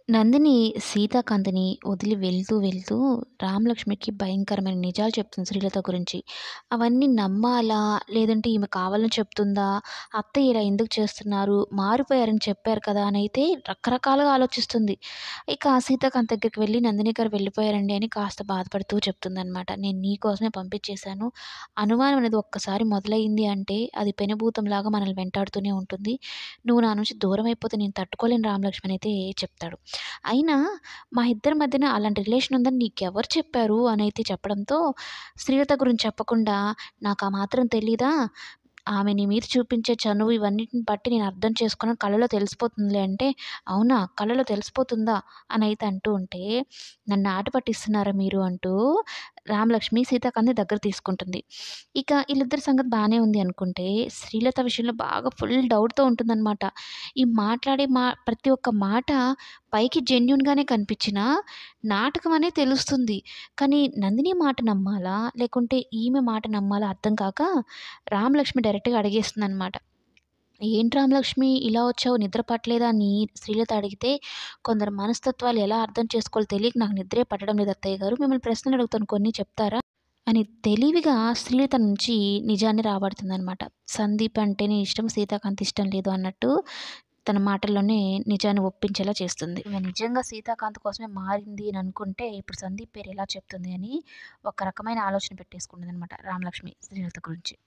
నందిని సీతాకాంతని వదిలి వెళ్తూ రామలక్ష్మికి భయంకరమైన నిజాలు చెప్తుంది శ్రీలత గురించి. అవన్నీ నమ్మాలా? లేదంటే ఈమె కావాలని చెప్తుందా? అత్తయ్య ఇలా ఎందుకు చేస్తున్నారు? మారిపోయారని చెప్పారు కదా! అనైతే రకరకాలుగా ఆలోచిస్తుంది. ఇక సీతాకాంత్ దగ్గరికి వెళ్లి నందిని గారు వెళ్ళిపోయారండి అని కాస్త బాధపడుతూ చెప్తుందనమాట. నేను నీ కోసమే పంపించేశాను. అనుమానం అనేది ఒక్కసారి మొదలైంది అంటే అది పెనుభూతంలాగా మనల్ని వెంటాడుతూనే ఉంటుంది. నువ్వు నా నుంచి దూరం అయిపోతే నేను తట్టుకోలేను రామలక్ష్మి అనైతే చెప్తాడు. అయినా మా ఇద్దరి మధ్యన అలాంటి రిలేషన్ ఉందని నీకెవరు చెప్పారు అనైతే చెప్పడంతో, శ్రీలత గురించి చెప్పకుండా నాకా మాత్రం తెలీదా? ఆమె నీ మీద చూపించే చనువు ఇవన్నిటిని బట్టి నేను అర్థం చేసుకున్నాను. కళ్ళలో తెలిసిపోతుందిలే అంటే, అవునా! కళ్ళలో తెలిసిపోతుందా? అనైతే అంటూ ఉంటే, నన్ను ఆట పట్టిస్తున్నారా మీరు అంటూ రామలక్ష్మి సీతాకాంత్‌ని దగ్గర తీసుకుంటుంది. ఇక ఈళ్ళిద్దరి సంగతి బానే ఉంది అనుకుంటే, శ్రీలత విషయంలో బాగా ఫుల్ డౌట్‌తో ఉంటుందనమాట. ఈ మాట్లాడే ప్రతి ఒక్క మాట పైకి జెన్యూన్‌గానే కనిపించినా, నాటకం అనే తెలుస్తుంది. కానీ నందిని మాట నమ్మాలా? లేకుంటే ఈమె మాట నమ్మాలా అర్థం కాక రామలక్ష్మి డైరెక్ట్‌గా అడిగేస్తుందనమాట. "ఏంటి రామలక్ష్మి ఇలా వచ్చావు? నిద్ర పట్టలేదా?" అని శ్రీలత అడిగితే, "కొందరి మనస్తత్వాలు ఎలా అర్థం చేసుకోవాలో తెలియక నాకు నిద్రే పట్టడం లేదు అత్తయ్య గారు. మిమ్మల్ని ప్రశ్నలు అడుగుతాను కొన్ని చెప్తారా?" అని తెలివిగా శ్రీలత నుంచి నిజాన్ని రాబడుతుందనమాట. సందీప్ అంటేనే ఇష్టం, సీతాకాంత్ ఇష్టం లేదు అన్నట్టు తన మాటల్లోనే నిజాన్ని ఒప్పించేలా చేస్తుంది. ఈమె నిజంగా సీతాకాంత్ కోసమే మారింది అని అనుకుంటే, ఇప్పుడు సందీప్ పేరు ఎలా చెప్తుంది అని ఒక రకమైన ఆలోచన పెట్టేసుకుంటుందనమాట రామలక్ష్మి శ్రీలత గురించి.